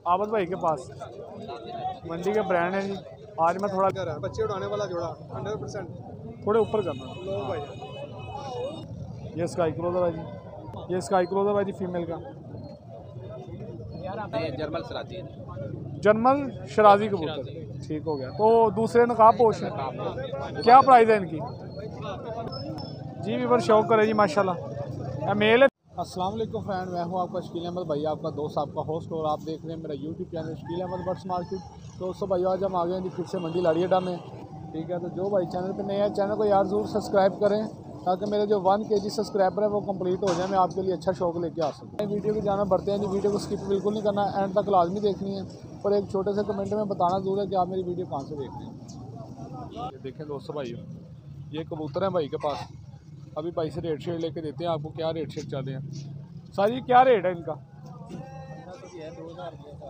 आबद भाई के पास मंडी के ब्रांड है जी। आज मैं थोड़ा बच्चे उड़ाने वाला जोड़ा 100% थोड़े ऊपर करना। लो भाई ये स्काई क्रोजर है जी, ये स्काई क्रोजर है जी फीमेल का। जर्मल सराजी जर्मल शराजी कबूतर, ठीक हो गया। तो दूसरे नकाब पोश है, क्या प्राइस है इनकी? जी वीवर शौक करे जी माशाल्लाह। मेल है। अस्सलाम वालेकुम फ्रेंड, मैं हूं आपका शकील अहमद भाई, आपका दोस्त, आपका होस्ट, और आप देख रहे हैं मेरा YouTube channel Shakeel Ahmed birds market. दोस्तों भाई आज हम आ गए हैं जी फिर से मंडी लाड़ी अड्डा में, ठीक है। तो जो भाई चैनल पे नए हैं चैनल को यार ज़रूर सब्सक्राइब करें ताकि मेरे जो 1 kg सब्सक्राइबर है वो कंप्लीट हो जाए, मैं आपके लिए अच्छा शौक लेके आ सकूँ। वीडियो की जाना बढ़ते हैं जी, वीडियो को स्किप बिल्कुल नहीं करना, एंड तक लाजमी देखनी है, और एक छोटे से कमेंट में बताना जरूर है कि आप मेरी वीडियो कहाँ से देख रहे हैं। ये देखें दोस्तों भाइयों, ये कबूतर हैं भाई के पास। अभी भाई से रेट शेट लेके देते हैं आपको, क्या रेट शेट चल रहे हैं। सारी क्या रेट है इनका?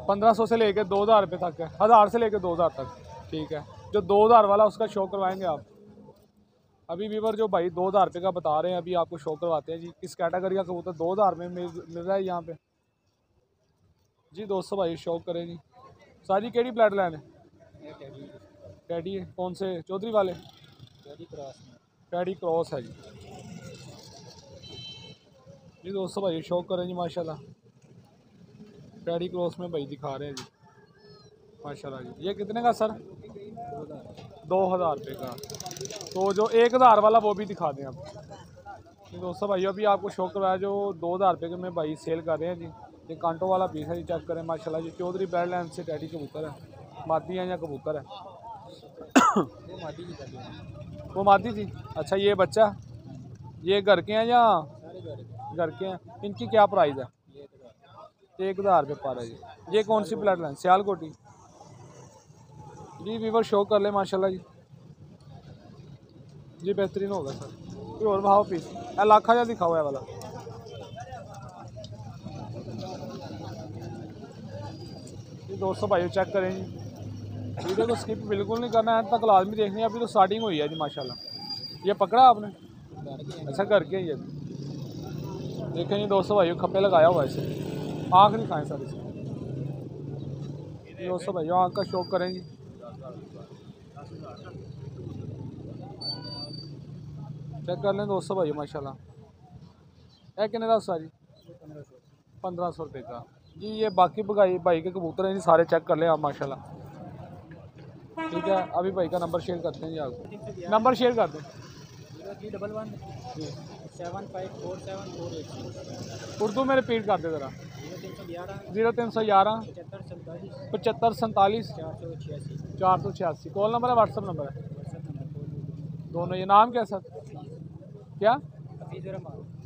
1500 से लेके 2000 रुपये तक है, 1000 से लेके 2000 तक, ठीक है। जो 2000 वाला उसका शो करवाएंगे आप। अभी वीवर जो भाई 2000 रुपये का बता रहे हैं अभी आपको शो करवाते हैं जी। किस कैटेगरी का कबूतर 2000 में मिल रहा है यहाँ पे जी। दोस्तों भाई शौक करें जी। सारी केड़ी ब्लड लाइन है? टैडी है। कौन से? चौधरी वाले? टैडी क्रॉस है जी। जी दोस्तों भाई शौक करें जी माशाल्लाह। टैडी क्रॉस में भाई दिखा रहे हैं जी माशाल्लाह जी। ये कितने का सर? 2000 रुपये का। तो जो 1000 वाला वो भी दिखा दें आप। जी दोस्तों भाई अभी आपको शौक करवाया जो 2000 रुपये के में भाई सेल कर रहे हैं जी। ये कांटो वाला पीस है जी, चेक करें माशाल्लाह जी। चौधरी ब्लड लाइन से टैडी कबूतर है, मादी है या कबूतर है? वो मादी थी। अच्छा ये बच्चा, ये घर के हैं या? घर के हैं। इनकी क्या प्राइस है? 1000 रुपये पर है जी। ये कौन सी ब्लड लाइन? सियालकोटी जी। वीवर शो कर ले माशाल्लाह जी। जी बेहतरीन होगा सर। कोई और भाव पीस लाखा या दिखा हुआ है वाला? जी दोस्तों भाई चेक करें जी, वीडियो को स्किप बिल्कुल नहीं करना है, तक लाजमी देखनी है। अभी तो स्टार्टिंग हुई है जी माशाल्लाह। ये पकड़ा आपने? अच्छा घर के ये देखें जी दोस्तों भाई खप्पे लगाया हुआ है इसे। आँख नहीं खाएँ सर इसे। दोस्तों भाई आँख का शौक करें जी। चेक कर लें दोस्तों भाई माशाल्लाह। है कितने का सारी? 1500 रुपये का जी। ये बाकी भाई के कबूतर हैं जी सारे, चेक कर लें आप माशाल्लाह, ठीक है। अभी भाई का नंबर शेयर करते हैं जी आपको, नंबर शेयर कर दें। 0311 उर्दू में रिपीट कर दे ज़रा। 0311 75 47 486 कॉल नंबर है, व्हाट्सअप नंबर है दोनों। ये नाम क्या सर? क्या?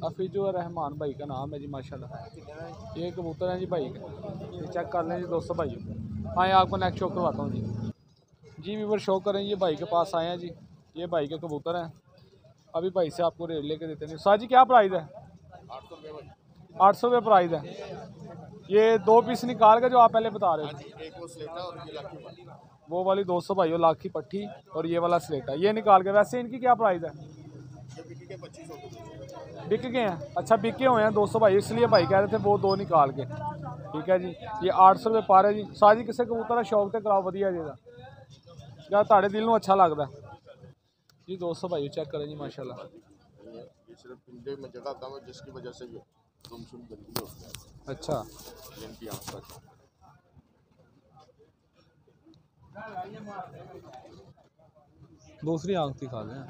हफीजुर रहमान भाई का नाम है जी माशाल्लाह। ये कबूतर हैं जी भाई के, ये चेक कर लें जी दोस्तों भाई। हाँ आपको नेक्स्ट शो करवाता हूँ जी। जी वीवर शो करें, ये भाई के पास आए हैं जी। ये भाई के कबूतर हैं, अभी भाई से आपको रेट लेके देते हैं। साजी क्या प्राइस है? 800 रुपये प्राइस है। ये 2 पीस निकाल के जो आप पहले बता रहे थे, वो वाली 200 भाई लाखी पट्टी और ये वाला स्लेटा, ये निकाल के। वैसे इनकी क्या प्राइस है? बिक गए हैं। अच्छा बिके हुए हैं 200 भाई, इसलिए भाई कह रहे थे वो 2 निकाल के, ठीक है जी। ये 800 रुपये पार है जी। साजी किसे कबूतर है शौक से कराओ वधिया जी का, क्या ताड़े दिल में अच्छा लगता है जी। 200 भाई चेक करें जी माशाल्लाह। ये सिर्फ पिंडे में जगह कम है जिसकी वजह से ये गुमसुम गंदी होती है। अच्छा इनकी आँख पर दूसरी आँख दिखा दें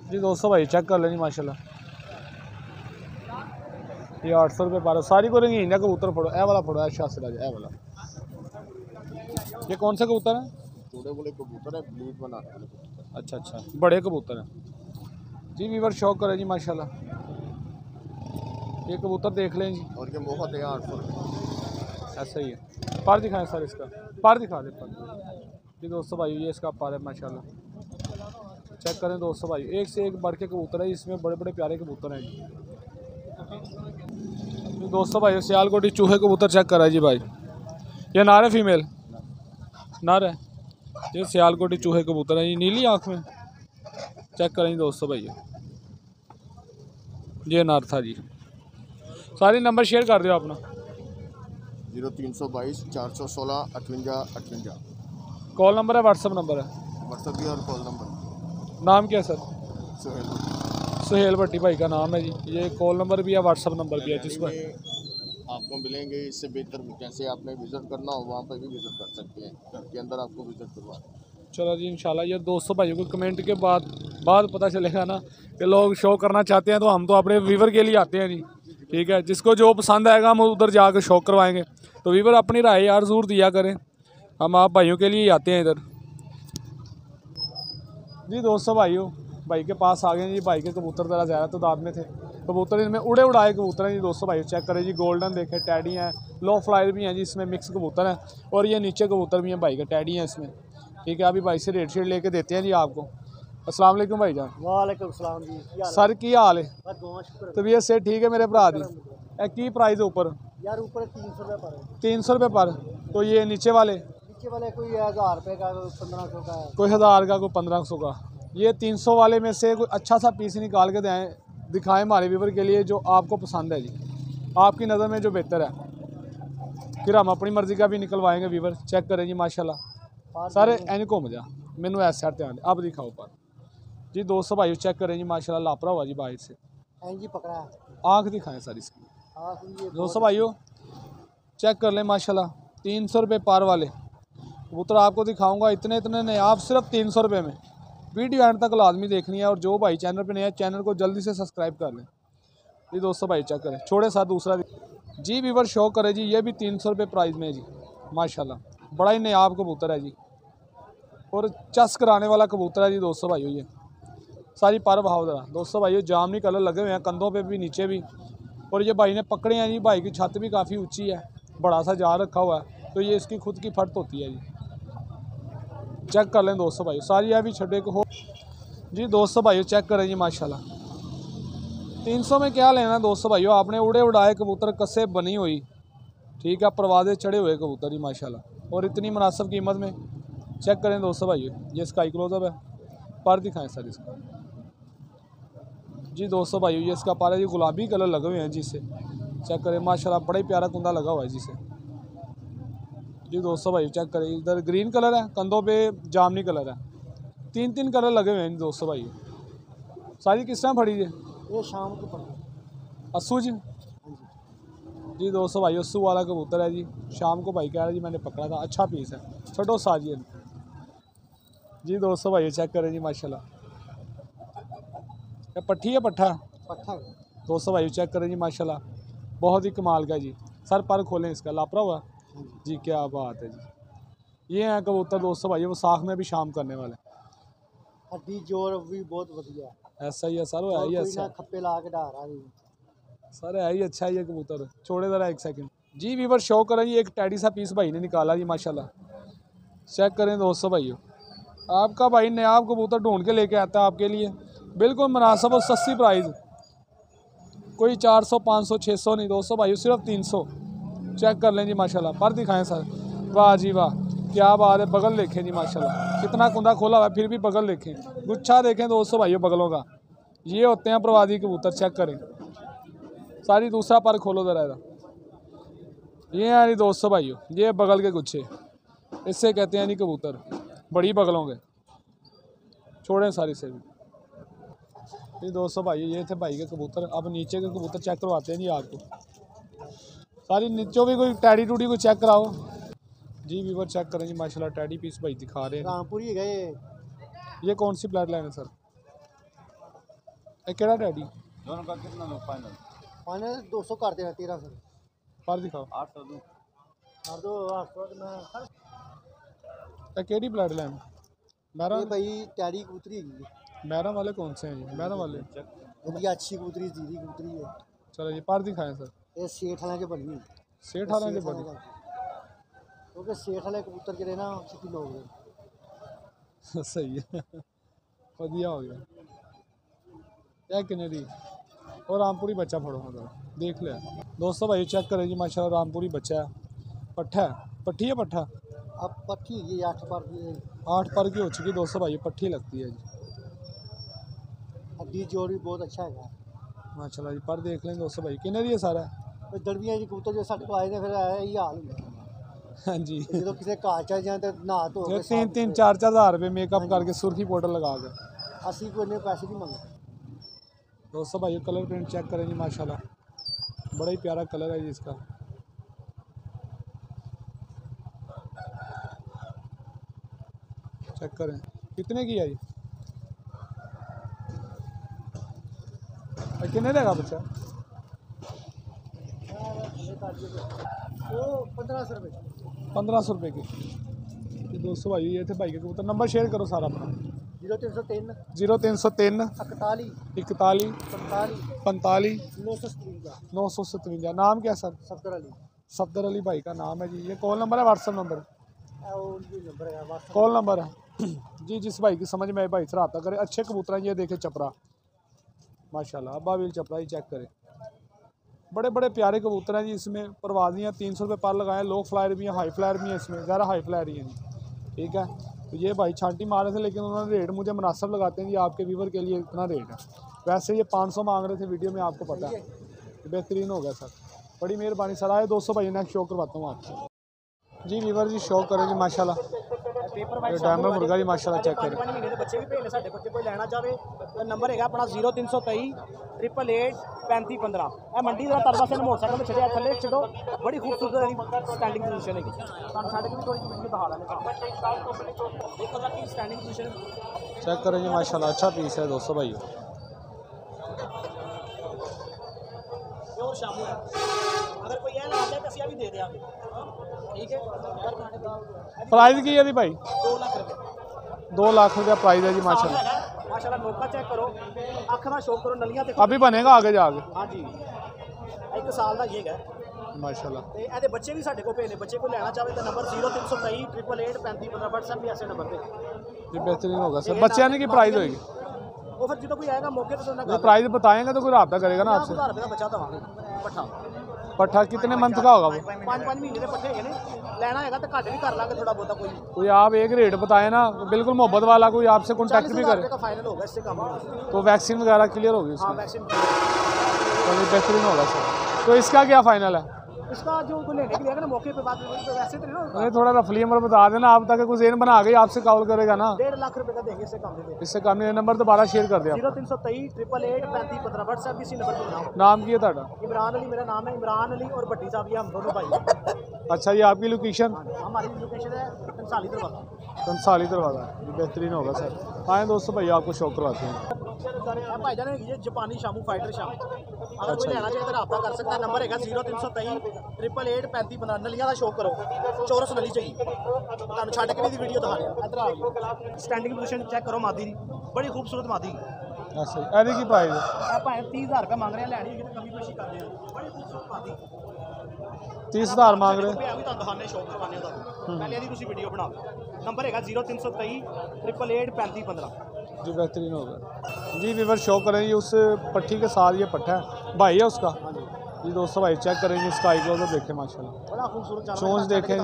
जी। 200 भाई चेक कर लें जी माशाल्लाह। ये 800 रुपये पार सारी को रंगीन है कबूतर। फोड़ो ए वाला, फोड़ो शास्त्र ए वाला। ये कौन सा कबूतर है? छोटे बड़े कबूतर है, ब्लीड बनाते हैं। अच्छा अच्छा बड़े कबूतर हैं जी। वीवर शौक करें जी माशाल्लाह। ये कबूतर देख लें जी। और ये मोहत है 800 ऐसा ही है। पर दिखाएं सर इसका, पर दिखा दे पर जी। दोस्तों भाई ये इसका पर है माशाल्लाह। चेक करें दोस्तों भाई, एक से एक बढ़ के कबूतर है, इसमें बड़े बड़े प्यारे कबूतर हैं जी। दोस्तों भाई सियालकोटी चूहे कबूतर चेक करा जी भाई। ये नार है फीमेल? नार है। ये सियालकोटी चूहे कबूतर है जी, नीली आँख में। चेक करें दोस्तों भाई। ये नर था जी। सारे नंबर शेयर कर दो अपना। 0322 416 58 58। कॉल नंबर है, व्हाट्सअप नंबर है? व्हाट्सएप भी और कॉल नंबर। नाम क्या है सर? सुहेल। सुहेल भट्टी भाई का नाम है जी। ये कॉल नंबर भी है, व्हाट्सअप नंबर भी है जिस पर आपको मिलेंगे। इससे बेहतर जैसे आपने विज़िट करना हो वहाँ पर भी विज़िट कर सकते हैं, घर के अंदर आपको विज़िट करवा। चलो जी इंशाल्लाह। ये दोस्तों भाइयों को कमेंट के बाद पता चलेगा ना कि लोग शो करना चाहते हैं, तो हम तो अपने व्यूवर के लिए आते हैं जी। ठीक है, जिसको जो पसंद आएगा हम उधर जाकर शो करवाएंगे। तो व्यूवर अपनी राय यार ज़रूर दिया करें, हम आप भाइयों के लिए ही आते हैं इधर जी। दोस्तों भाइयों, भाई के पास आ गए जी। भाई के कबूतर ज़रा ज़्यादा तादाद में थे। कबूतर इनमें उड़े उड़ाए कबूतर हैं जी। दोस्तों भाइयों चेक करें जी, गोल्डन देखें, टैडी हैं, लो फ्लायर भी हैं जी, इसमें मिक्स कबूतर हैं। और ये नीचे कबूतर भी हैं भाई के, टैडी हैं इसमें। ठीक है, अभी भाई से रेट शेट लेके देते हैं जी आपको। अस्सलाम वालेकुम भाई जान। वालेकुम सलाम जी। सर की हाल है? बस बहुत शुक्र तबीयत से ठीक है मेरे भरा दी? की प्राइस है ऊपर? यार। ऊपर 300 रुपये पर है। 300 रुपये पर। तो ये नीचे वाले? नीचे वाले कोई 1000 रुपये का, कोई 1500 का है, कोई 1000 का, कोई 1500 का। ये 300 वाले में से कोई अच्छा सा पीस निकाल के दें, दिखाएं हमारे व्यूवर के लिए जो आपको पसंद है जी, आपकी नज़र में जो बेहतर है। फिर हम अपनी मर्ज़ी का भी निकलवाएंगे व्यूवर। चेक करें जी माशाल्लाह। सारे एन घूम जा, मैनू ऐसे साइड ध्यान अब दिखाओ पर जी। 200 भाई चेक करें जी माशाल्लाह, लापरा हुआ जी बाहर से। जी पकड़ा है। आँख दिखाएं सर इसकी। 200 भाइयों चेक कर लें माशाल्लाह। 300 रुपये पार वाले कबूतर आपको दिखाऊंगा। इतने नहीं, आप सिर्फ 300 रुपये में। वीडियो एंड तक लाजमी देखनी है। और जो भाई चैनल पे नया है, चैनल को जल्दी से सब्सक्राइब कर लें जी। 200 भाई चेक करें, छोड़े साथ दूसरा जी व्यूवर शो करे जी। ये भी 300 रुपये प्राइस में है जी माशाल्लाह। बड़ा ही नायाब कबूतर है जी, और चस कराने वाला कबूतर है जी। 200 भाइयों ये सारी पर भाव ज़रा। 200 भाइयों जामनी कलर लगे हुए हैं कंधों पे भी, नीचे भी। और ये भाई ने पकड़े हैं जी। भाई की छत भी काफ़ी ऊंची है, बड़ा सा जार रखा हुआ है, तो ये इसकी खुद की फट होती है जी। चेक कर लें 200 भाइयों, सारी है भी छड़े को हो जी। 200 भाइयों चेक करें जी माशाल्लाह। 300 में क्या लेना 200 भाइयों, आपने उड़े उड़ाए कबूतर, कस्से बनी हुई, ठीक है, परवाज़े चढ़े हुए कबूतर जी माशाल्लाह, और इतनी मुनासिब कीमत में। चेक करें 200 भाइयों। ये स्काई क्लोजअप है, पर दिखाएं सर इसका जी। 200 भाइयों ये इसका पर है जी, गुलाबी कलर लगे हुए हैं जिससे। चेक करें माशाल्लाह, बड़ा ही प्यारा कुंदा लगा हुआ है जिसे जी। 200 भाइयों चेक करें, इधर ग्रीन कलर है, कंधों पे जामनी कलर है, 3 कलर लगे हुए हैं 200 भाइयों। सारी किस टाइम फड़ी है? ये शाम को पकड़ा। अस्सू जी जी। 200 भाई अस्सू वाला कबूतर है जी। शाम को भाई कह रहा है जी मैंने पकड़ा था, अच्छा पीस है, छोटो साजिए जी। 200 भाई चेक करें जी माशाल्लाह। ये पट्ठी है पट्ठा? पट्ठा। 200 भाई चेक करें जी माशाल्लाह, बहुत ही कमाल का जी। सर पर खोलें इसका, लापरा हुआ जी, क्या बात है जी। ये हैं कबूतर 200 भाई, वो साख में भी शाम करने वाले। हड्डी जोर भी बहुत बढ़िया। ऐसा ही है सर, वो है ही ऐसा खप्पे ला के डाल रहा है सर, है ही अच्छा ये कबूतर। छोड़े ज़रा एक सेकंड जी। व्यूवर शो करें जी, एक टैडी सा पीस भाई ने निकाला जी माशाल्लाह। चेक करें 200 भाइयों, आपका भाई नायाब कबूतर ढूंढ के लेके आता है आपके लिए, बिल्कुल मुनासिब और सस्ती प्राइस। कोई 400 500 600 नहीं 200 भाइयों, सिर्फ 300। चेक कर लें जी माशाल्लाह। पर दिखाएं सर, वाह जी वाह, क्या बात है। बगल देखें जी माशाल्लाह, कितना कुंदा खोला हुआ है, फिर भी बगल देखें, गुच्छा देखें 200 भाइयों बगलों का। ये होते हैं प्रवादी कबूतर। चेक करें सारी, दूसरा पर खोलो ज़रा। ये हैं नहीं 200 भाइयों, ये बगल के गुच्छे, इससे कहते हैं नहीं कबूतर, बड़ी बगलों के। छोड़ें सारी से भी ये 200 भाइयों, ये थे भाई के कबूतर। अब नीचे के कबूतर चेक करवाते हैं जी आपको। सारी नीचों भी कोई टैडी टूडी को चेक कराओ जी। व्यूवर चेक करें जी माशाल्लाह, टैडी पीस भाई दिखा रहे हैं। रामपुरी गए। ये कौन सी ब्लड लाइन है सर? केड़ा टैडी? दोनों का कितना लो फाइनल? फाइनल 200 करते हैं, 1300 पर दिखाओ। 800 दो, 800 मैं। केड़ी ब्लड लाइन? मैरा भाई टैडी कबूतरी है। मैरा वाले कौन से हैं जी? मैरा वाले बढ़िया अच्छी कबूतरी, जीरी कबूतरी है। चलो ये पर दिखाएं सर। ये सेठ वाले के बनी, सेठ वाले के बनी, क्योंकि सेठ वाले कबूतर के ना छुट्टी लोग सही है, वधिया हो गया। क्या किन्ने दी? और रामपुरी बच्चा फड़ो मतलब देख लिया 200 भाई। चेक करें जी माशाल्लाह, रामपुरी बच्चा है, पट्ठा है, पट्ठी है पट्ठा। अब पट्ठी ये 8 पर की, 8 पर की हो चुकी 200 भाई, पट्ठी लगती है जी। हड्डी जोड़ भी बहुत अच्छा है। माशाल्लाह जी। पर देख लें दोस्तों भाई किन्ने दी है सारा? ਤੇ ਦੜਵੀਆਂ ਜੀ ਕਬੂਤਰ ਜੇ ਸਾਡੇ ਕੋਲ ਆਏ ਨੇ ਫਿਰ ਇਹੀ ਹਾਲ ਹੁੰਦਾ हाँ जी। ਤੇ ਜਦੋਂ ਕਿਸੇ ਘਰ ਚ ਜਾਂ ਤੇ ਨਹਾ ਧੋ ਕੇ 3-3 4-4 हज़ार रुपये मेकअप करके सुर्खी पाउडर लगा कर। ਅਸੀਂ ਕੋਈ ਇੰਨੇ ਪੈਸੇ नहीं ਮੰਗਦੇ दोस्तों भाई कलर प्रिंट चेक करें जी माशाल्लाह, बड़ा ही प्यारा कलर है जी इसका। चेक करें कितने की है जी? कितने देगा बच्चा? वो 1500 रुपये 1500 रुपये की। ये दोस्तों भाई ये थे भाई के कबूतर। नंबर शेयर करो सारा अपना। 0303 0303 41 41 45 45 957 957। नाम क्या है सर? सफदर अली सफदर अली भाई का नाम है जी। ये कॉल नंबर है व्हाट्सअप नंबर? उनकी नंबर है WhatsApp कॉल नंबर है जी। जिस भाई की समझ में आए भाई से रब्ता करें। अच्छे कबूतर हैं ये देखे चपरा माशाल्लाह, अब्बावील चपरा ही चेक करें। बड़े बड़े प्यारे कबूतर हैं जी। इसमें परवाजियाँ 300 रुपये पर लगाए। लो फ्लायर भी हैं, हाई फ्लायर भी हैं, इसमें ज़्यादा हाई फ्लायर ही हैं जी। ठीक है तो ये भाई छांटी मारे थे लेकिन उन्होंने रेट मुझे मुनासिब लगाते हैं जी। आपके व्यूवर के लिए इतना रेट है। वैसे ये 500 मांग रहे थे वीडियो में, आपको पता है। बेहतरीन हो गया सर, बड़ी मेहरबानी सर। आए 200 भाई नेक्स्ट शो करवाता हूँ आपको जी। व्यूवर जी शो करें जी माशाल्लाह। ये डायमंड मुर्गा जी माशाल्लाह चेक करें। 5 महीने ਦੇ ਬੱਚੇ ਵੀ ਭੇਜਨੇ ਸਾਡੇ ਕੋਲ ਕੋਈ ਲੈਣਾ ਚਾਹਵੇ ਤਾਂ ਨੰਬਰ ਹੈਗਾ ਆਪਣਾ 0323 888 3515। ਇਹ ਮੰਡੀ ਦਾ ਤਰਵਾ ਸੇ ਮੋਟਰਸਾਈਕਲ ਤੇ ਛੱਡਿਆ ਥੱਲੇ ਛੱਡੋ। ਬੜੀ ਖੂਬਸੂਰਤ ਹੈ ਸਟੈਂਡਿੰਗ ਪੋਜੀਸ਼ਨ ਹੈਗੀ। ਤੁਹਾਨੂੰ ਛੱਡ ਕੇ ਵੀ ਥੋੜੀ ਜਿਹੀ ਵੀਡੀਓ ਦਿਖਾ ਲਾਂਗੇ। ਦੇਖੋ ਸਰ ਕੀ ਸਟੈਂਡਿੰਗ ਪੋਜੀਸ਼ਨ चेक करें जी माशाल्लाह। अच्छा पीस है दोस्तों भाई। प्योर शामू है। अगर कोई ये लेना चाहे तो ਅਸੀਂ ਵੀ ਦੇ ਦਿਆਂਗੇ। ठीक है प्राइस की है जी भाई? 2 लाख रुपए 2 लाख रुपया प्राइस है जी माशाल्लाह। माशाल्लाह नोका चेक करो, अख ना शो करो, नलियां देखो। अभी बनेगा आगे जाके। हाँ जी 1 साल का ये है माशाल्लाह। ਤੇ ਇਹਦੇ ਬੱਚੇ ਵੀ ਸਾਡੇ ਕੋਲ ਪਏ ਨੇ। ਬੱਚੇ ਕੋਈ ਲੈਣਾ ਚਾਹਵੇ ਤਾਂ ਨੰਬਰ 0323 888 3515 WhatsApp ਵੀ ਐਸੇ ਨੰਬਰ ਤੇ। ये बेहतरीन होगा सर। बच्चे आने की प्राइस होगी? ਉਹ ਫਿਰ ਜਦੋਂ ਕੋਈ ਆਏਗਾ मौके पे तो ना प्राइस बताएंगे तो कोई रब्ता करेगा ना आपसे। 1000 रुपए ਦਾ ਬੱਚਾ ਦਵਾਂਗੇ ਪੱਠਾ। पट्ठा कितने मंथ का होगा वो? 5 महीने ਦੇ ਪੱਠੇ ਹੈਗੇ ਨੇ। ਲੈਣਾ ਹੈਗਾ ਤਾਂ ਘੱਟ ਵੀ ਕਰ ਲਾਂਗੇ ਥੋੜਾ ਬਹੁਤਾ ਕੋਈ। कोई आप एक रेट बताए ना, बिल्कुल मोहब्बत वाला कोई आपसे कॉन्टैक्ट भी 40,000 करे रुपए का फाइनल होगा इससे कम नहीं। तो वैक्सीन वगैरह क्लियर होगी हाँ उसकी? वैक्सीन चलिए बेहतरीन होगा सर। तो इसका क्या फाइनल है? इसका जो कोई लेने के लिए आएगा ना मौके पे बात तो वैसे तो नहीं ना। नहीं थोड़ा रफली नंबर बता देना आप, ताकि कुछ जेन बना गई आपसे कॉल करेगा ना। 1.5 लाख रुपए का देंगे, इससे कम नहीं देंगे। इससे कम नहीं। नंबर दोबारा शेयर कर दिया। 0323 888 3515 WhatsApp इसी नंबर पर बनाओ। नाम की है ਤੁਹਾਡਾ? इमरान अली मेरा नाम है। इमरान अली और भट्टी साहब ये हम दोनों भाई हैं। अच्छा ये आपकी लोकेशन? हमारी लोकेशन है कंसाली दरवाजा। कंसाली दरवाजा। ये बेहतरीन होगा सर। आए दोस्तों भाई आपको शो करवाते हैं। भाई जान ये जापानी शामू फाइटर शाम। अगर कोई लेना चाहे तो रब्ता कर सकता है। नंबर है 0323 888 3515। नलियां का शो करो, चौरस नली चाहिए। ਤੁਹਾਨੂੰ ਛੱਡ ਕੇ ਵੀ ਵੀਡੀਓ ਦਿਖਾ ਰਿਹਾ। ਇੱਧਰ ਆ ਜਾਓ। ਸਟੈਂਡਿੰਗ ਪੋਜੀਸ਼ਨ ਚੈੱਕ ਕਰੋ ਮਾਦੀ ਦੀ, ਬੜੀ ਖੂਬਸੂਰਤ ਮਾਦੀ। अच्छा अरे की प्राइस है? ਇਹ ਭਾਵੇਂ 30000 ਰੁਪਏ ਮੰਗ ਰਹੇ ਆ, ਲੈਣੀ ਹੈਗੀ ਤਾਂ ਕਮੀ ਪੇਸ਼ੀ ਕਰਦੇ ਆ। ਬੜੀ ਖੂਬਸੂਰਤ ਮਾਦੀ 30,000 मांग रहे हैं। ਵੀ ਤੁਹਾਨੂੰ ਦਿਖਾਣੇ ਸ਼ੌਕ ਕਰਵਾਣੇ ਉਹਦਾ। ਪਹਿਲੇ ਇਹਦੀ ਤੁਸੀਂ ਵੀਡੀਓ ਬਣਾਓ। ਨੰਬਰ ਹੈਗਾ 0323 888 3515। जी बेहतरीन होगा जी। व्यूवर शो करें ये उस पट्टी के साथ ये पट्टा है भाई है उसका जी। दोस्तों भाई चेक करेंगे इसका आई क्लोजर देखें माशाल्लाह। बड़ा खूबसूरत जानवर। चोंच देखें।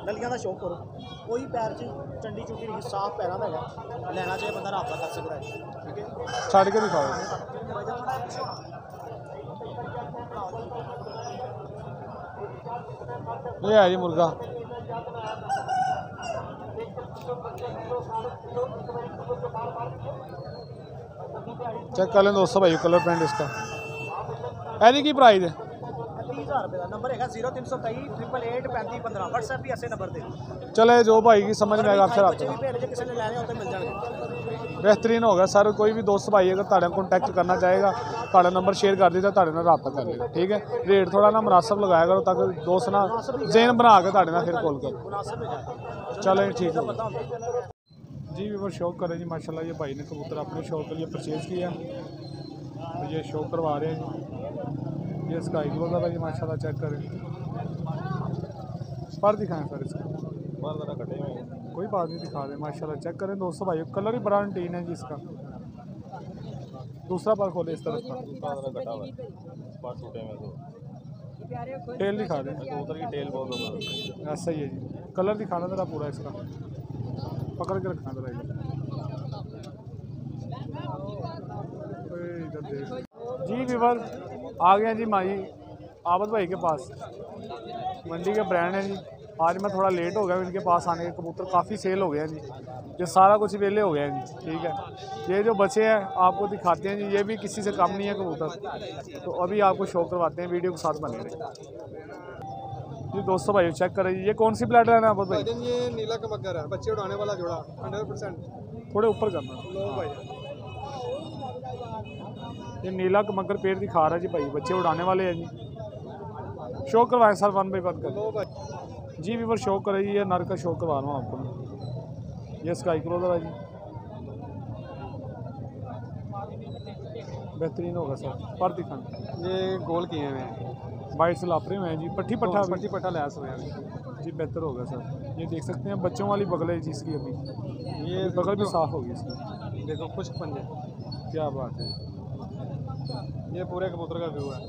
नलियां का शौक करो, कोई पैर च चंडी चुंडी नहीं, साफ पैरों का है। लेना चाहिए बंदा रब्ता कर सकता है। ठीक है छड़ के दिखाओ। ये है जी मुर्गा। चेक कर लें दोस्तों भाई कलर प्रिंट इसका। एनी की प्राइस है? 30,000 रुपये का। नंबर है 0323 888 3515। WhatsApp भी ऐसे नंबर दे। चले जो भाई की समझ में आएगा आपसे बच्चे रब्ता। भी भेज किसी ने लेने होते मिल जाएंगे। बेहतरीन होगा सर। कोई भी दोस्त भाई अगर तुहाडे कॉन्टैक्ट करना चाहेगा तुहाडा नंबर शेयर कर दीजिए, तुहाडे नाल रब्ता कर लेगा। ठीक है रेट थोड़ा ना मुनासिब लगाया करो ताकि दोस्त ना जेन बना के तुहाडे नाल फिर कॉल करो। मुनासिब हो जाए। चलो ठीक है पता होता है। जी व्यूवर शौक करें जी माशाल्लाह। ये भाई ने कबूतर अपने शौक के लिए परचेज़ किया, तो ये शौक करवा रहे हैं। ये स्काई क्लोजर है जी माशाल्लाह। चेक करें पर दिखाएं सर इसका। कोई बात नहीं दिखा रहे माशाल्लाह। चेक करें दोस्तों भाई कलर ही बड़ा टीन है जी इसका। दूसरा पर खोले इस तरफ का टेल दिखा दें। ऐसा ही है जी। कलर दिखाना जरा पूरा इसका, पकड़ के रखना जरा इधर देख जी। वीवर आ गए हैं जी माई आबद भाई के पास, मंडी के ब्रांड हैं जी। आज मैं थोड़ा लेट हो गया, इनके पास आने के कबूतर काफ़ी सेल हो गए हैं जी, ये सारा कुछ वेले हो गया है जी। ठीक है, ये जो बचे हैं आपको दिखाते हैं जी, ये भी किसी से कम नहीं है कबूतर, तो अभी आपको शो करवाते हैं, वीडियो के साथ बने रहे जी। दोस्तों भाई चेक करें जी, ये कौन सी प्लेटर है ना आबद भाई? ये नीला कमगर है, बच्चे उड़ाने वाला जोड़ा 100%। थोड़े ऊपर करना, लो भाई, ये नीला कमगर पेड़ दिखा रहा है जी भाई, बच्चे उड़ाने वाले हैं जी। शो करवाएं सर, 1 बाय 1 कर लो भाई जी। वीवर शो करे जी, ये नर का शो करवा रहा हूँ आपको। ये स्काई क्रोजर है जी, बेहतरीन होगा सर। पर दिखाना ये गोल किए हुए हैं, वाइट से लापरे में है जी, पट्टी पट्टा पट्टी पट्टा लैस हुए हैं जी, बेहतर होगा सर। ये देख सकते हैं बच्चों वाली बगल है जी इसकी, अभी ये बगल भी साफ़ होगी इसकी, देखो खुश्क पंजे, क्या बात है। ये पूरे कबूतर का व्यू है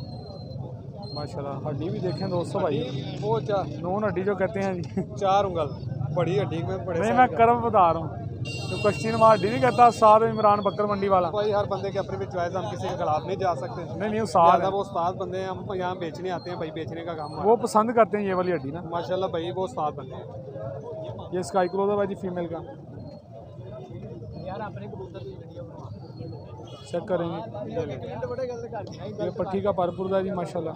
माशाल्लाह। हड्डी भी देखें दोस्तों भाई, वो नॉन हड्डी जो कहते हैं जी, 4 उंगल बड़ी हड्डी में बड़े नहीं size मैं का। कर्म बता रहा हूँ, तो कश्ती नुमा हड्डी नहीं कहता साद इमरान बकर मंडी वाला, भाई हर बंदे की अपनी भी चॉइस, हम किसी के खिलाफ नहीं जा सकते। नहीं साद ज़्यादा है, वो उस्ताद बंदे हैं, हम यहाँ बेचने आते हैं भाई, बेचने का काम वो पसंद करते हैं ये वाली हड्डी ना। माशाल्लाह भाई, वो उस्ताद बंदे हैं। ये स्काई क्रोजर है जी फीमेल का, चेक करेंगे। ये पट्टी का परपुर है जी माशाल्लाह,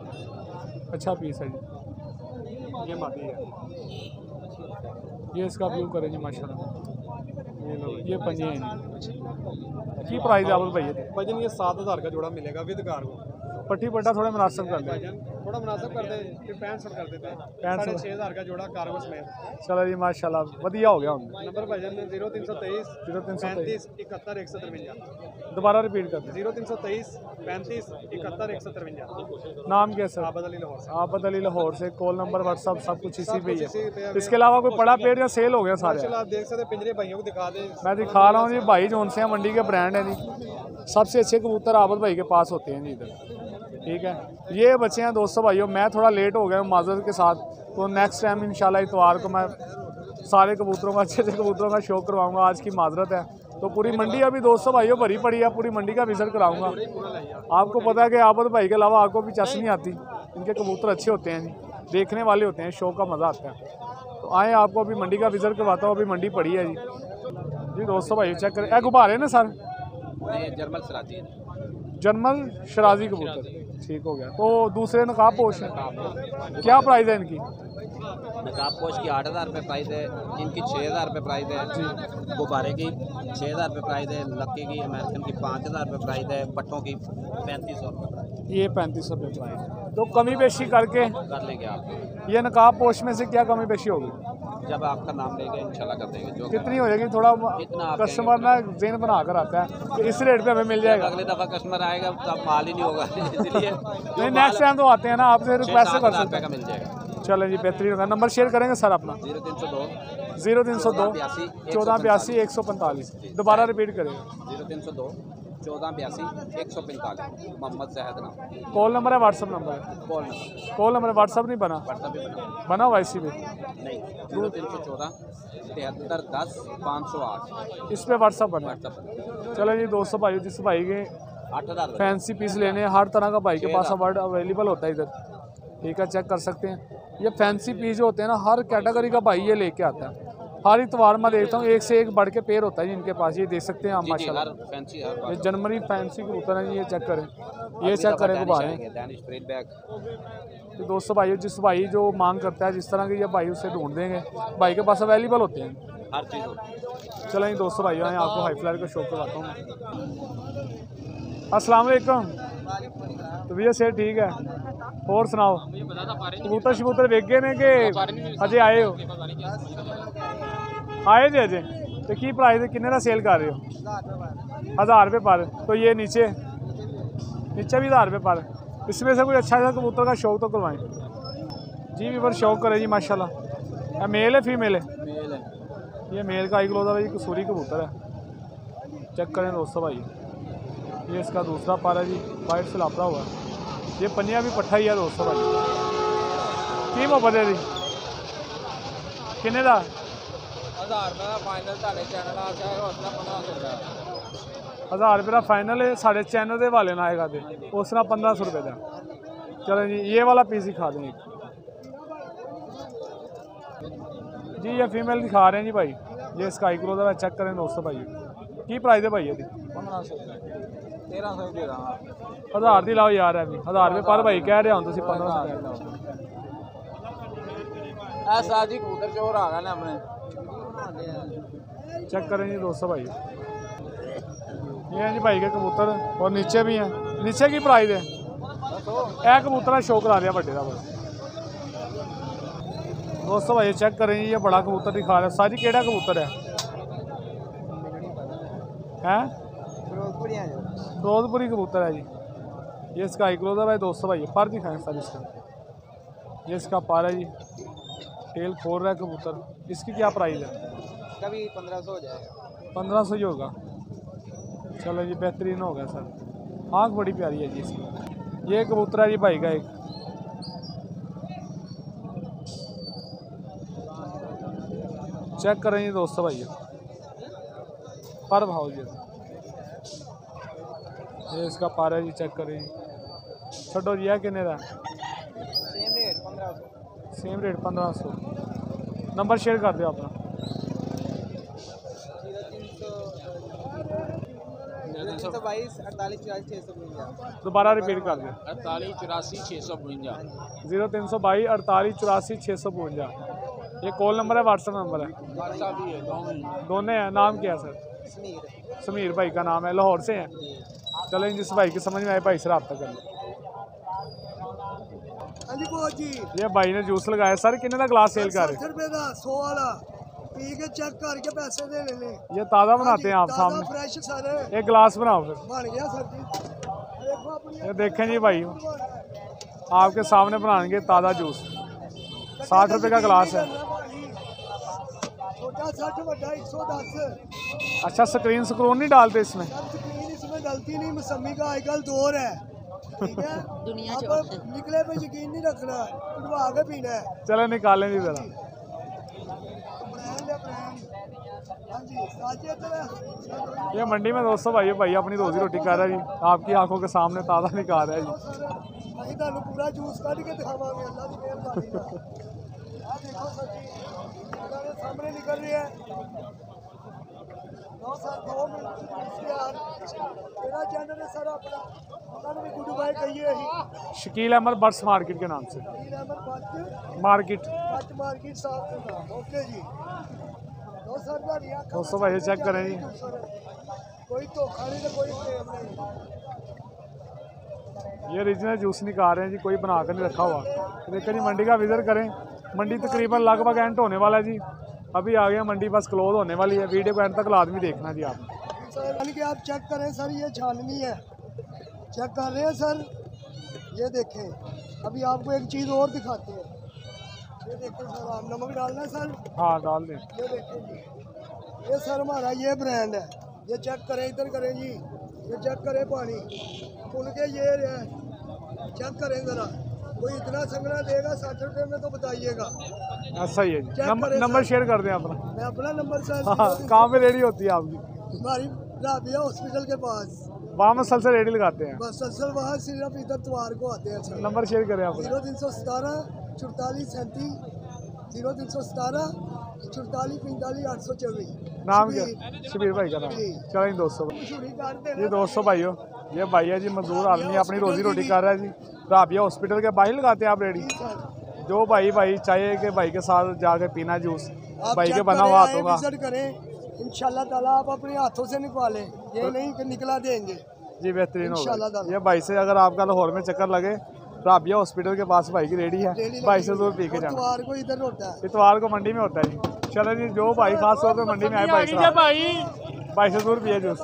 अच्छा पीस है जी। ये मादी है, ये इसका व्यू करें जी माशाल्लाह। ये लो ये पंजे हैं की प्राइस है भाई? भाईजान ये 7000 का जोड़ा मिलेगा विद कार्गो। पट्टी पट्टा थोड़ा मुनासिब कर दे, भाईजान थोड़ा मुनासिब कर दे, फिर 65 कर देते हैं, 65 6500 का जोड़ा कार्गो समेत। चलो जी माशाल्लाह वधिया हो गया हम। नंबर भाईजान 0323 0323 35 71 153। दोबारा रिपीट कर दें। 0323 35 71 153। नाम क्या सर? आबद अली लाहौर से। आबद अली लाहौर से। कॉल नंबर व्हाट्सअप सब कुछ इसी पे ही इसी पे है। है। इसके अलावा कोई बड़ा पेड़ या सेल हो गया सारे? माशाल्लाह आप देख सकते हैं, पिंजरे भाइयों को दिखा दे। मैं दिखा रहा हूँ जी, भाई जोन से मंडी के ब्रांड है जी, सबसे अच्छे कबूतर आबद भाई के पास होते हैं जी इधर। ठीक है, ये बच्चे हैं दोस्तों भाइयों, मैं थोड़ा लेट हो गया हूँ माजरत के साथ, तो नेक्स्ट टाइम इंशाल्लाह इतवार को मैं सारे कबूतरों का, अच्छे अच्छे कबूतरों का शो करवाऊँगा। आज की माजरत है, तो पूरी मंडी अभी दोस्तों भाइयों भरी पड़ी है, पूरी मंडी का विजिट कराऊँगा। आपको पता है कि आबद भाई के अलावा आपको भी चस नहीं आती, इनके कबूतर अच्छे होते हैं जी, देखने वाले होते हैं, शो का मज़ा आता है। तो आए आपको अभी मंडी का विजिट करवाता हूँ, अभी मंडी पड़ी है जी दोस्तों भाई चेक करें। गुब्बारे ना सर? जर्मल सराजी है, जर्मल शराजी कबूतर, ठीक हो गया। तो दूसरे नकाब पोश हैं, क्या प्राइस है इनकी? नकाब पोश की 8000 रुपये प्राइस है, इनकी 6000 रुपये प्राइस है, गुब्बारे की 6000 रुपये प्राइस है, लक्के की अमेरिकन की 5000 रुपये प्राइस है, पट्टों की 3500 रुपये प्राइस है। ये 3500 रुपये प्राइस है। तो कमी बेशी करके कर लेंगे आप, ये नकाब पोश में से क्या कमी बेशी होगी? जब आपका नाम लेंगे इंशाल्लाह कर देंगे। जो कितनी हो जाएगी? थोड़ा जितना आप कस्टमर ना जेन बना कर आता है तो इस रेट पे हमें मिल जाएगा। अगली दफ़ा कस्टमर आएगा तब माल ही नहीं होगा, इसलिए नहीं नेक्स्ट टाइम तो आते हैं ना, आपसे रिक्वेस्ट कर 6-7 सकते रुपये का हैं। मिल जाएगा। चलें जी बेहतरीन होगा। नंबर शेयर करेंगे सर अपना? 0302 0302 1482 145। दोबारा रिपीट करेंगे। 0302 1482 145। मोहम्मद जहद नाम। कॉल नंबर है, व्हाट्सअप नंबर है? Call number, call number WhatsApp नहीं बना? व्हाट्सएप भी बना बना हुआ इसी पे? नहीं, 0314 73 10 508 इस पे व्हाट्सअप बना। व्हाट्सएप बना। चलो जी दोस्तों भाई, जिस भाई के 8000 फैंसी पीस लेने हैं, हर तरह का भाई के पास अवार्ड अवेलेबल होता है इधर। ठीक है, चेक कर सकते हैं। ये फैंसी पीस जो होते हैं ना, हर कैटेगरी का भाई ये लेके आता है। हर इतवार मैं देखता हूँ एक से एक बढ़ के पेड़ होता है जी इनके पास, ये देख सकते हैं आप माशाल्लाह। हर फैंसी हर ये जनवरी फैंसी कबूतर है जी, ये चेक करें, ये चेक करें गुब्बारे। Danish straight bag. तो दोस्तों भाई जिस भाई जो मांग करता है जिस तरह के ये भाई उससे ढूंढ देंगे, भाई के पास अवेलेबल होते हैं हर चीज़ होती चलो जी दोस्तों भाई आए आपको हाई फ्लायर का शो करवाता हूँ। अस्सलाम वालेकुम। तो भैया से ठीक है, और सुनाओ कबूतर शबूतर वेख गए ने कि अजे आए हो? आए जे अजे तो की प्राइस किन्ने का सेल कर रहे हो? 1000 रुपये पर। तो ये नीचे नीचे भी 1000 रुपये पर। इसमें से कोई अच्छा सा कबूतर का शौक तो करवाएं जी। वीवर शौक करे जी माशाल्लाह। ये मेल है फीमेल है? मेल है। ये मेल का आई क्लोज है जी, कसूरी कबूतर है, चेक करें दोस्तों भाई। ये इसका दूसरा पार है जी, वाइट से लापड़ा हुआ है। ये पनिया भी पट्ठा ही है दोस्तों भाई। की मोहब्बत है जी किन्ने का? 1000 रुपये का फाइनल चैनल आ जाए, 1000 रुपये का फाइनल है। साढ़े चैनल के हवाले ना आएगा तो उस तरह 1500 रुपये का। चलो जी ये वाला पीस दिखा दें जी। ये फीमेल दिखा रहे हैं जी भाई, ये स्काई क्रो का चेक करें दोस्तों भाई। की प्राइस है भाई? 1500 1300 दे रहा 1000 दी लाओ यार। अभी 1000 रुपये पर भाई कह रहे हो, 1500 ऐसा जी कबूतर चोर आ गया ना अपने। चेक करें जी दोस्तों भाई। ये हैं जी भाई के कबूतर और नीचे भी हैं। नीचे की प्राइस है? यह कबूतर शो करा दिया बड़े का बस दोस्तों भाई। चेक करें जी, ये बड़ा कबूतर दिखा रहा है। साजी केड़ा कबूतर है? फिरोजपुरी कबूतर है जी। ये स्काई क्रो है भाई दोस्तों भाई। पर दिखाएं सर इसका। ये इसका पर है जी, टेल खोल रहा है कबूतर। इसकी क्या प्राइस है? कभी 1500 हो जाएगा। 1500 ही होगा। चलो जी बेहतरीन हो गया सर। आँख बड़ी प्यारी है जी इसकी। ये कबूतर है जी भाई का एक। चेक करें जी दोस्तों भाई पर भाव जी। ये इसका पर है जी, चेक करें जी। छोड़ो जी है किन्ने का? Same rate 1500। नंबर शेयर कर दो अपना। 322 48 84 652। दोबारा रिपीट कर दो। 48 84 652। 0322 48 84 652। ये कॉल नंबर है, व्हाट्सएप नंबर है? व्हाट्सएप भी है, दोनों हैं। नाम क्या है सर? समीर भाई का नाम है, लाहौर से हैं। चलो जिस भाई की समझ में आए भाई से रब्ता कर लो। ये भाई ने जूस लगाया सर। कितने का ग्लास सेल कर? 60 रुपए का 100 वाला पी के चेक करके पैसे दे लेने। ये ताज़ा बनाते हैं आप सामने? फ्रेश सारे एक गिलास बनाओ फिर। बन गया सर जी। देखो अपनी ये देखें जी भाई, आपके सामने बनाएंगे ताज़ा जूस। 60 रुपये का गिलास है। छोटा 60 बड़ा 110। अच्छा स्क्रीन स्क्रून नहीं डालते इसमें? स्क्रीन इसमें गलती नहीं, मौसमी का आजकल दौर है। ठीक है दुनिया निकले पे यकीन नहीं रखना, उठवा के पीना है। चलो निकालें जी जरा। ये मंडी में दोस्तों भाई अपनी रोजी रोटी कर रहा है जी। आपकी आंखों के सामने ताज़ा निकाल रहा है जी। पूरा जूस कट के दिखावांगे अल्लाह की मेहरबानी। देखो सर जी सामने निकल रही है। सर 2 मिनट मेरा चैनल है सर अपना, उन्होंने भी गुड बाय कहिए ही। शकील अहमद बर्ड्स मार्केट के नाम से। मार्केट साहब के नाम। ओके जी। दोस्तों भाई चेक करें जी। कोई धोखा नहीं तो कोई प्रेम नहीं। ये ओरिजिनल जूस निकाल रहे हैं जी, कोई बना कर नहीं रखा हुआ। देखिए जी मंडी का विजिट करें। मंडी तकरीबन लगभग एंड होने वाला है जी। अभी आ गया मंडी, बस क्लोज होने वाली है। वीडियो को एंड तक लाजमी देखना जी आप। सर कि आप चेक करें सर, ये छाननी है। चेक कर रहे हैं सर, ये देखें। अभी आपको एक चीज़ और दिखाते हैं। ये देखें सर, आप नमक डालना है सर? हाँ डाल दें। ये देखें जी, ये सर हमारा ये ब्रांड है। ये चेक करें, इधर करें जी। ये चेक करें पानी खुल के ये चेक करें ज़रा। कोई इतना संगना देगा 60 रुपये में तो बताइएगा। ऐसा ही है जी। नंबर शेयर कर दें अपना। मैं अपना नंबर सर कहाँ पे रेडी होती है आपकी? हमारी राबिया हॉस्पिटल के पास। वहाँ में सल से रेडी लगाते हैं? बस सल वहाँ सिर्फ इधर त्वार को आते हैं सर। नंबर शेयर करें आप। 0317 44 37 0317 44 45 824। नाम क्या? शबीर भाई का नाम। चलो इन दोस्तों ये दोस्तों भाइयों, ये भाई है जी मजदूर आदमी, अपनी रोजी रोटी कर रहा है जी। राबिया हॉस्पिटल के बाहर लगाते हैं आप रेडी। जो भाई चाहिए कि भाई के साथ जाके पीना जूस, भाई के बना हुआ हाथों का। विजिट करें इंशाल्लाह ताला, आप अपने हाथों से निकालें, ये नहीं कि निकला देंगे जी। बेहतरीन होगा ये भाई से। अगर आपका लाहौर में चक्कर लगे, राबिया हॉस्पिटल के पास भाई की रेडी है। भाई से दूर पी के जाना। इतवार को इधर होता है, इतवार को मंडी में होता है जी। चलो जी, जो भाई खास तौर पे मंडी में आए भाई से दूर पिए जूस।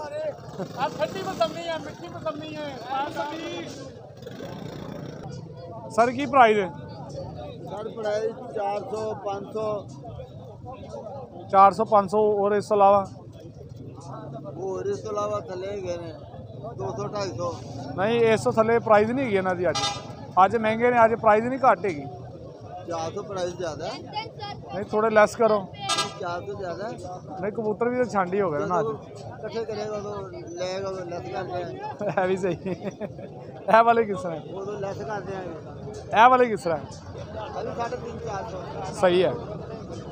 सर की प्राइस है? सर प्राइस 400 500 400 500 और इस अलावा और इस अलावा थले गए ने 200 250। नहीं इस तो थले प्राइस नहीं है ना जी। आज महंगे ने, आज प्राइस नहीं घटेगी। 400 प्राइस ज़्यादा है। नहीं थोड़े लेस करो। 400 ज़्यादा नहीं कबूतर भी तो छांडी हो गए ना आज इकट्ठे करेगा तो लेगा तो लेस कर दें है भी सही है वाले किस तरह है वो तो लेस कर देंगे है वाले किस तरह है अभी 350 400 सही है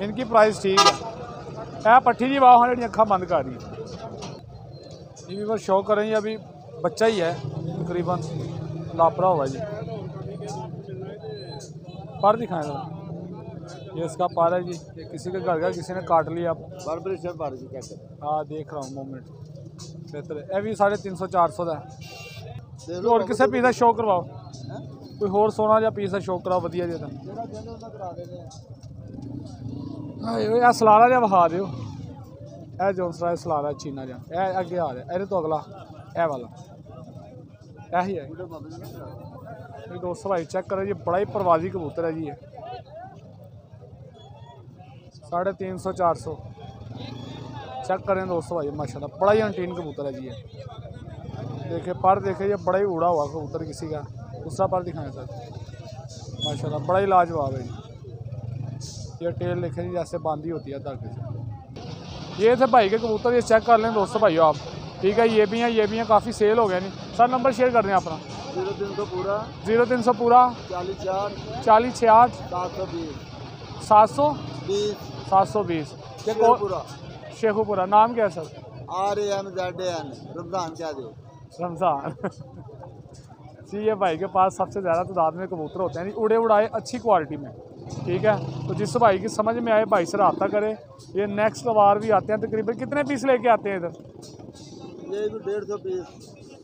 इनकी प्राइस ठीक है पट्ठी जी वाह जी अखा बंद कर रही ये भी बस शो करें अभी बच्चा ही है तकरीबन लापरा हुआ जी पर दिखाएं जरा ये इसका पार है जी ये किसी के घर का किसी ने काट लिया हाँ देख रहा हूँ मोमेंट बेहतर है ये भी 350 400 का है और किसे पीस है शो करवाओ कोई होर सोना या पीस है शो कराओ वधिया जी ए सलारा जहा विखा दो ए जोनसरा सलारा चीना जहा ए अगे आ रहा ए तो अगला ए वाला यही है दोस्तों भाई चेक करो जी बड़ा ही परवाजी कबूतर है जी ये 350 400 चेक करें दोस्तों भाई माशाल्लाह बड़ा ही अंटीन कबूतर है जी ये देखे पर देखे ये बड़ा ही उड़ा हुआ कबूतर किसी का दूसरा पर दिखाएं सर माशाल्लाह बड़ा ही लाजवाब है जी ये टेल देखे जी जैसे बांधी होती है धागे से ये थे भाई के कबूतर ये चेक कर लें दोस्तों भाइयों आप ठीक है ये भी हैं काफ़ी सेल हो गए नहीं सर नंबर शेयर कर दें अपना 0300 पूरा 40 68 720 शेखुपुरा नाम क्या है सर RAMZAN रमज़ान क्या दे रमज़ान जी ये भाई के पास सबसे ज़्यादा तादाद में कबूतर होते हैं जी उड़े उड़ाए अच्छी क्वालिटी में ठीक है तो जिस भाई की समझ में आए भाई से रब्ता करें ये नेक्स्ट बार भी आते हैं तकरीबन कितने पीस लेके आते हैं इधर ये 150 पीस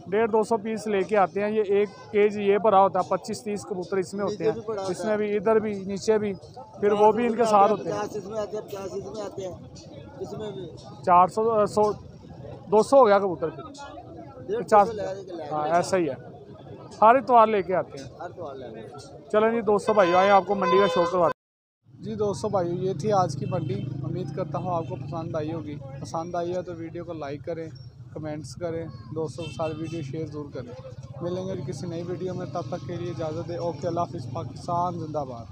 150-200 पीस लेके आते हैं ये एक केज ये भरा होता है 25-30 कबूतर इसमें होते हैं इसमें भी इधर भी नीचे भी फिर वो भी इनके साथ होते हैं 400 200 हो गया कबूतर फिर 50 हाँ ऐसा ही है हर इतवार लेके आते हैं चलें जी दोस्तों भाइयों आए आपको मंडी का शो करवाते हैं जी दोस्तों भाइयों ये थी आज की मंडी उम्मीद करता हूँ आपको पसंद आई होगी पसंद आई है तो वीडियो को लाइक करें कमेंट्स करें दोस्तों के साथ वीडियो शेयर ज़रूर करें मिलेंगे किसी नई वीडियो में तब तक के लिए इजाज़त दें ओके अल्लाह हाफ़िज़ पाकिस्तान जिंदाबाद।